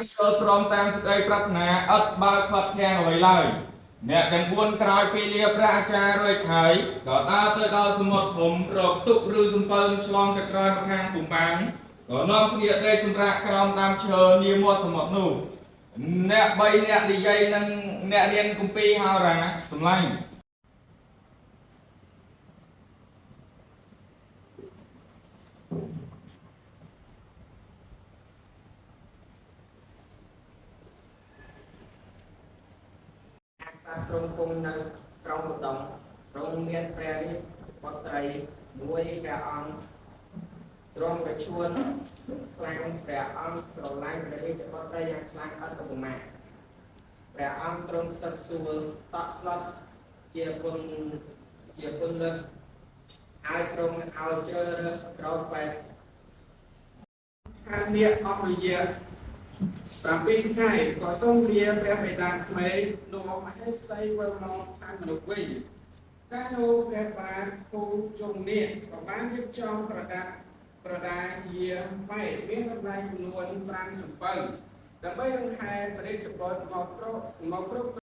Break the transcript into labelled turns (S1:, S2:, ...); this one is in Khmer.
S1: ចូលព្រមតាមសេចក្តីប្រាថ្នាឥតបើកខាត់ខាំងអ្វីឡើយអ្នកទាំង4ក្រោយពីលាព្រះអាចារ្យរួចហើយក៏ដើរទៅដល់សមុទ្រធំរកទុកឬសំពៅឆ្លងទៅក្រោយម្ខាងពុំបានក៏នាំគ្នាដេកសម្រាកក្រោមដើមឈើនាមាត់សមុទ្រនោះអ្នក3អ្នកនិយាយនឹងអ្នករៀនគម្ពីរហោរាសម្លាញ់
S2: ទ្រង់គង់នៅក្រោមឧត្តមទ្រង់មានព្រះរាជបុត្រីមួយព្រះអង្គទ្រង់ប្រឈួនខ្លាំងព្រះអង្គស្រឡាញ់ព្រះរាជបុត្រីយ៉ាងខ្លាំងអត់ឧបមាព្រះអង្គទ្រង់សឹកសួរតក់ស្លុតជាពុនលើកហើយទ្រង់ឲ្យជ្រើសរើសក្រោបបែបខាងនេះអស់រយៈ7 ថ្ងៃក៏សូមលាព្រះបិតាក្មេកលោកមហេសីវិលមកឋានមនុស្សវិញកាលនោះព្រះបាទគូជុំនេះក៏បានរៀបចំប្រដាជាបែបមានតម្លៃចំនួន5សំពៅដើម្បីដង្ហែព្រះរាជបុត្រមកគ្រប់